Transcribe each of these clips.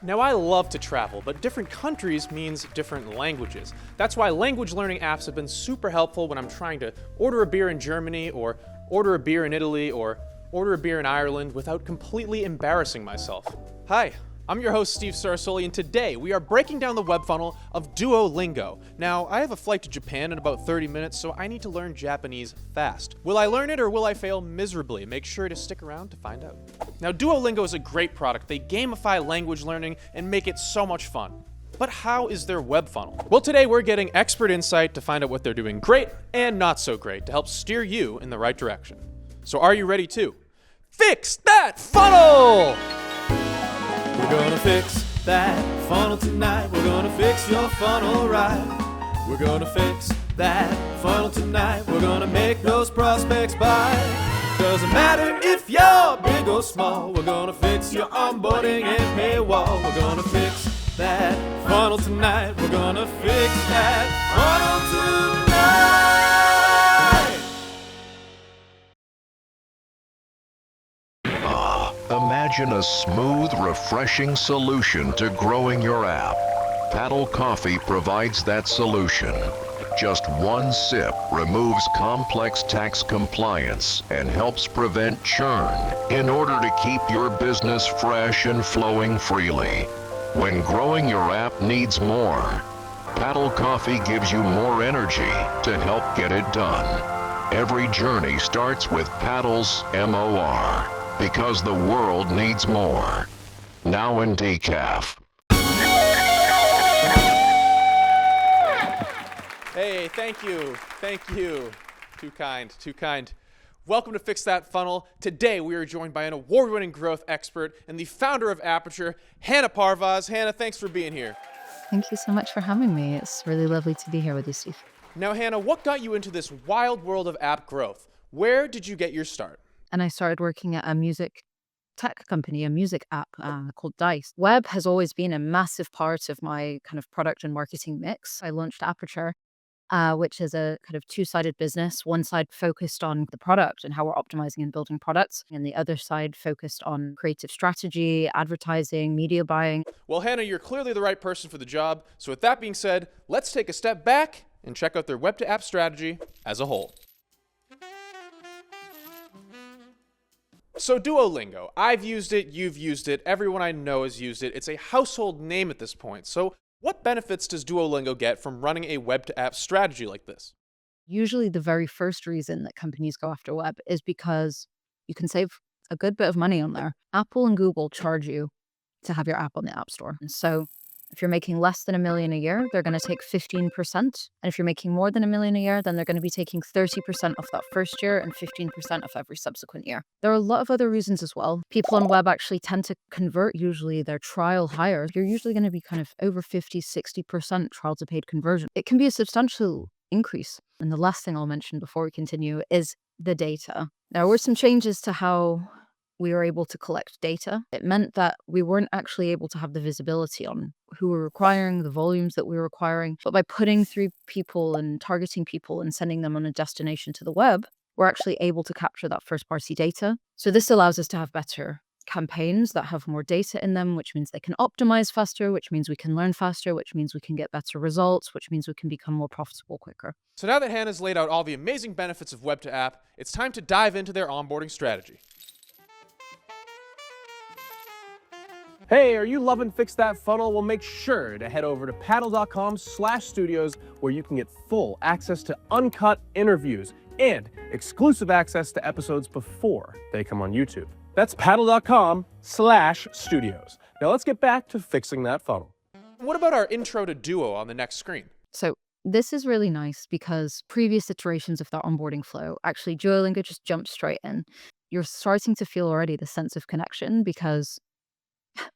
Now, I love to travel, but different countries means different languages. That's why language learning apps have been super helpful when I'm trying to order a beer in Germany, or order a beer in Italy, or order a beer in Ireland without completely embarrassing myself. Hi, I'm your host, Steve Sarasoli, and today we are breaking down the web funnel of Duolingo. Now, I have a flight to Japan in about 30 minutes, so I need to learn Japanese fast. Will I learn it or will I fail miserably? Make sure to stick around to find out. Now, Duolingo is a great product. They gamify language learning and make it so much fun. But how is their web funnel? Well, today we're getting expert insight to find out what they're doing great and not so great to help steer you in the right direction. So are you ready to fix that funnel? We're gonna fix that funnel tonight. We're gonna fix your funnel right. We're gonna fix that funnel tonight. We're gonna make those prospects buy. Doesn't matter if you're big or small. We're gonna fix your onboarding and paywall. We're gonna fix that funnel tonight. We're gonna fix that funnel tonight. Imagine a smooth, refreshing solution to growing your app. Paddle Coffee provides that solution. Just one sip removes complex tax compliance and helps prevent churn in order to keep your business fresh and flowing freely. When growing your app needs more, Paddle Coffee gives you more energy to help get it done. Every journey starts with Paddle's MOR, because the world needs more. Now in decaf. Hey, thank you. Too kind. Welcome to Fix That Funnel. Today we are joined by an award-winning growth expert and the founder of Aperture, Hannah Parvaz. Hannah, thanks for being here. Thank you so much for having me. It's really lovely to be here with you, Steve. Now, Hannah, what got you into this wild world of app growth? Where did you get your start? And I started working at a music tech company, a music app called Dice. Web has always been a massive part of my kind of product and marketing mix. I launched Aperture, which is a kind of two-sided business. One side focused on the product and how we're optimizing and building products, and the other side focused on creative strategy, advertising, media buying. Well, Hannah, you're clearly the right person for the job. So with that being said, let's take a step back and check out their web-to-app strategy as a whole. So Duolingo, I've used it, you've used it, everyone I know has used it. It's a household name at this point. So what benefits does Duolingo get from running a web-to-app strategy like this? Usually the very first reason that companies go after web is because you can save a good bit of money on there. Apple and Google charge you to have your app on the App Store. And so if you're making less than $1 million a year, they're going to take 15%. And if you're making more than $1 million a year, then they're going to be taking 30% off that first year and 15% off every subsequent year. There are a lot of other reasons as well. People on web actually tend to convert usually their trial higher. You're usually going to be kind of over 50, 60% trial to paid conversion. It can be a substantial increase. And the last thing I'll mention before we continue is the data. There were some changes to how we were able to collect data. It meant that we weren't actually able to have the visibility on who we're requiring, the volumes that we were requiring. But by putting through people and targeting people and sending them on a destination to the web, we're actually able to capture that first-party data. So this allows us to have better campaigns that have more data in them, which means they can optimize faster, which means we can learn faster, which means we can get better results, which means we can become more profitable quicker. So now that Hannah's laid out all the amazing benefits of web-to-app, it's time to dive into their onboarding strategy. Hey, are you loving Fix That Funnel? Well, make sure to head over to paddle.com/studios where you can get full access to uncut interviews and exclusive access to episodes before they come on YouTube. That's paddle.com/studios. Now let's get back to fixing that funnel. What about our intro to Duo on the next screen? So this is really nice because previous iterations of that onboarding flow, actually Duolingo just jumps straight in. You're starting to feel already the sense of connection because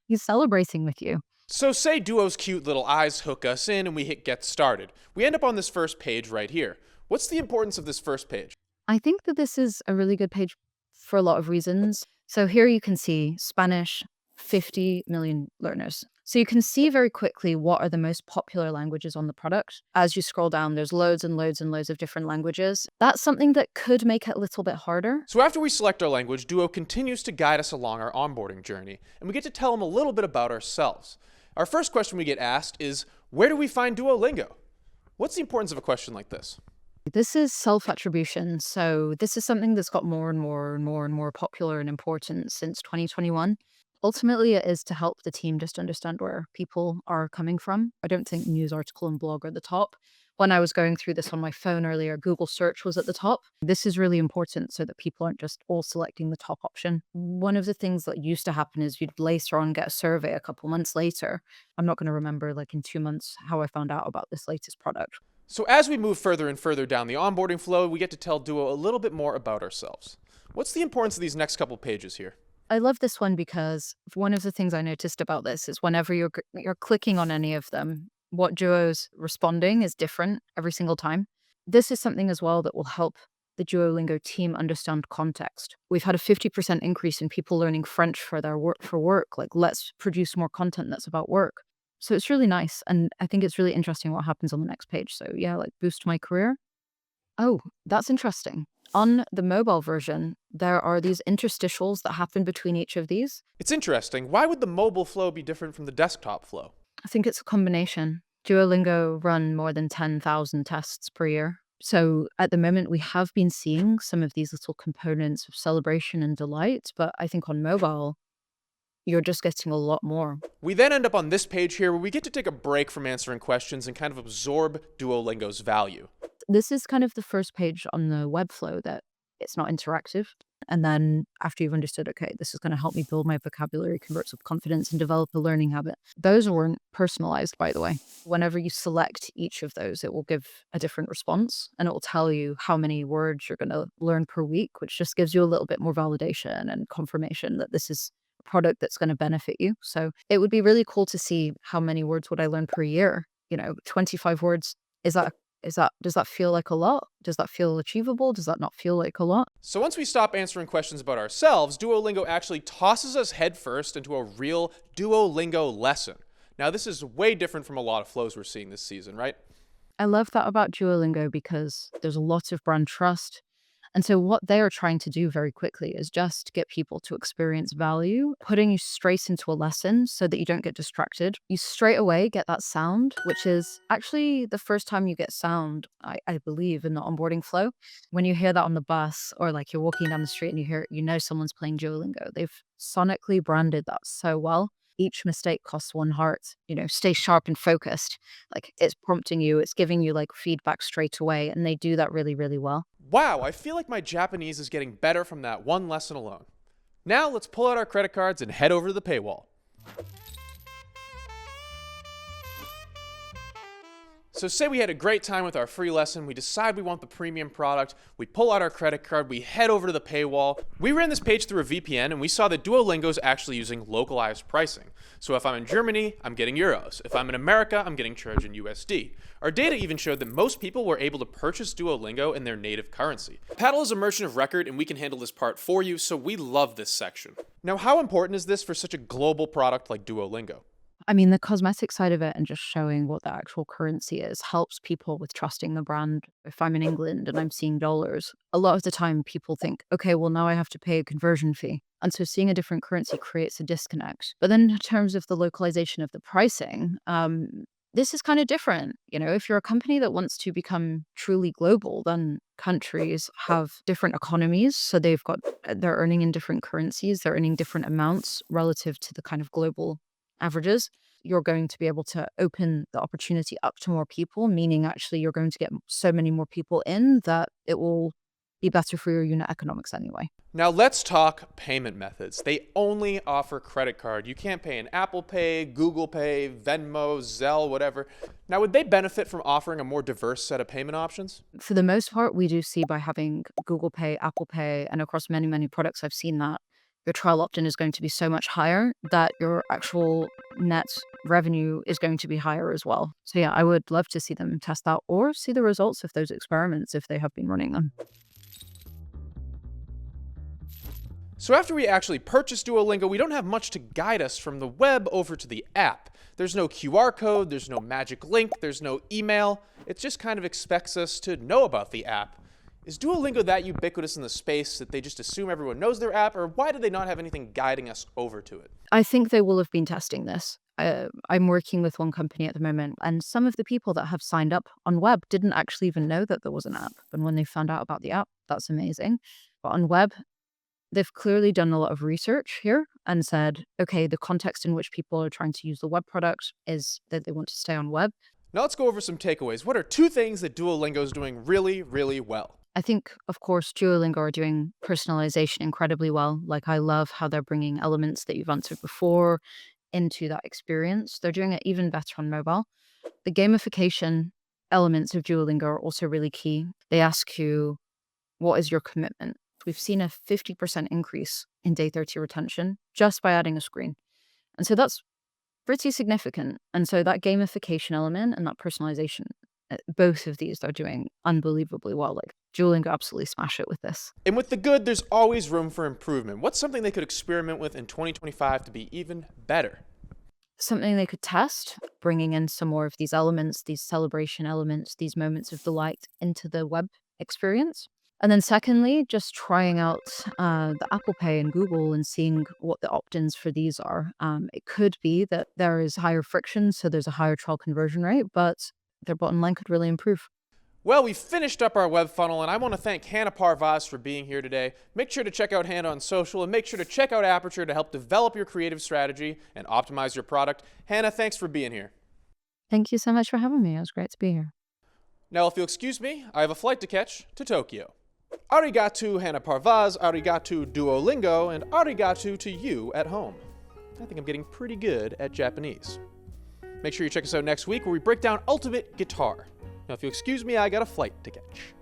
he's celebrating with you. So say Duo's cute little eyes hook us in and we hit get started. We end up on this first page right here. What's the importance of this first page? I think that this is a really good page for a lot of reasons. So here you can see Spanish, 50 million learners. So you can see very quickly what are the most popular languages on the product. As you scroll down, there's loads and loads and loads of different languages. That's something that could make it a little bit harder. So after we select our language, Duo continues to guide us along our onboarding journey, and we get to tell them a little bit about ourselves. Our first question we get asked is, where do we find Duolingo? What's the importance of a question like this? This is self-attribution. So this is something that's got more and more and more and more popular and important since 2021. Ultimately, it is to help the team just understand where people are coming from. I don't think news article and blog are the top. When I was going through this on my phone earlier, Google search was at the top. This is really important so that people aren't just all selecting the top option. One of the things that used to happen is you'd later on get a survey a couple months later. I'm not going to remember like in 2 months how I found out about this latest product. So as we move further and further down the onboarding flow, we get to tell Duo a little bit more about ourselves. What's the importance of these next couple pages here? I love this one because one of the things I noticed about this is whenever you're clicking on any of them, what Duo's responding is different every single time. This is something as well that will help the Duolingo team understand context. We've had a 50% increase in people learning French for their work. Like, let's produce more content that's about work. So it's really nice. And I think it's really interesting what happens on the next page. So yeah, like boost my career. Oh, that's interesting. On the mobile version, there are these interstitials that happen between each of these. It's interesting. Why would the mobile flow be different from the desktop flow? I think it's a combination. Duolingo run more than 10,000 tests per year. So at the moment, we have been seeing some of these little components of celebration and delight, but I think on mobile, you're just getting a lot more. We then end up on this page here where we get to take a break from answering questions and kind of absorb Duolingo's value. This is kind of the first page on the web flow that it's not interactive. And then after you've understood, okay, this is going to help me build my vocabulary, convert with confidence, and develop a learning habit. Those weren't personalized, by the way. Whenever you select each of those, it will give a different response and it will tell you how many words you're going to learn per week, which just gives you a little bit more validation and confirmation that this is a product that's going to benefit you. So it would be really cool to see how many words would I learn per year. 25 words. Does that feel like a lot? Does that feel achievable? Does that not feel like a lot? So once we stop answering questions about ourselves, Duolingo actually tosses us headfirst into a real Duolingo lesson. Now, this is way different from a lot of flows we're seeing this season, right? I love that about Duolingo because there's a lot of brand trust. And so what they are trying to do very quickly is just get people to experience value, putting you straight into a lesson so that you don't get distracted. You straight away get that sound, which is actually the first time you get sound, I believe, in the onboarding flow. When you hear that on the bus or like you're walking down the street and you know someone's playing Duolingo, they've sonically branded that so well. Each mistake costs one heart. Stay sharp and focused. Like it's prompting you, it's giving you like feedback straight away. And they do that really, really well. Wow, I feel like my Japanese is getting better from that one lesson alone. Now let's pull out our credit cards and head over to the paywall. So say we had a great time with our free lesson, we decide we want the premium product, we pull out our credit card, we head over to the paywall. We ran this page through a VPN and we saw that Duolingo is actually using localized pricing. So if I'm in Germany, I'm getting euros. If I'm in America, I'm getting charged in USD. Our data even showed that most people were able to purchase Duolingo in their native currency. Paddle is a merchant of record and we can handle this part for you, so we love this section. Now, how important is this for such a global product like Duolingo? I mean, the cosmetic side of it and just showing what the actual currency is helps people with trusting the brand. If I'm in England and I'm seeing dollars, a lot of the time people think, okay, well, now I have to pay a conversion fee. And so seeing a different currency creates a disconnect. But then in terms of the localization of the pricing, this is kind of different. If you're a company that wants to become truly global, then countries have different economies. So they're earning in different currencies. They're earning different amounts relative to the kind of global averages. You're going to be able to open the opportunity up to more people, meaning actually you're going to get so many more people in that it will be better for your unit economics anyway. Now let's talk payment methods. They only offer credit card. You can't pay in Apple Pay, Google Pay, Venmo, Zelle, whatever. Now, would they benefit from offering a more diverse set of payment options? For the most part, we do see by having Google Pay, Apple Pay, and across many, many products, I've seen that your trial opt-in is going to be so much higher that your actual net revenue is going to be higher as well. So yeah, I would love to see them test that or see the results of those experiments if they have been running them. So after we actually purchase Duolingo, we don't have much to guide us from the web over to the app. There's no QR code, there's no magic link, there's no email. It just kind of expects us to know about the app. Is Duolingo that ubiquitous in the space that they just assume everyone knows their app, or why do they not have anything guiding us over to it? I think they will have been testing this. I'm working with one company at the moment, and some of the people that have signed up on web didn't actually even know that there was an app. And when they found out about the app, that's amazing. But on web, they've clearly done a lot of research here and said, okay, the context in which people are trying to use the web product is that they want to stay on web. Now let's go over some takeaways. What are 2 things that Duolingo is doing really, really well? I think, of course, Duolingo are doing personalization incredibly well. Like, I love how they're bringing elements that you've answered before into that experience. They're doing it even better on mobile. The gamification elements of Duolingo are also really key. They ask you, what is your commitment? We've seen a 50% increase in day 30 retention just by adding a screen. And so that's pretty significant. And so that gamification element and that personalization, both of these are doing unbelievably well. Like, Duolingo absolutely smash it with this. And with the good, there's always room for improvement. What's something they could experiment with in 2025 to be even better? Something they could test, bringing in some more of these elements, these celebration elements, these moments of delight into the web experience. And then secondly, just trying out the Apple Pay and Google and seeing what the opt-ins for these are. It could be that there is higher friction, so there's a higher trial conversion rate, but their bottom line could really improve. Well, we finished up our web funnel, and I want to thank Hannah Parvaz for being here today. Make sure to check out Hannah on social, and make sure to check out Aperture to help develop your creative strategy and optimize your product. Hannah, thanks for being here. Thank you so much for having me. It was great to be here. Now, if you'll excuse me, I have a flight to catch to Tokyo. Arigato, Hannah Parvaz, arigato, Duolingo, and arigato to you at home. I think I'm getting pretty good at Japanese. Make sure you check us out next week where we break down ultimate guitar. Now, if you'll excuse me, I got a flight to catch.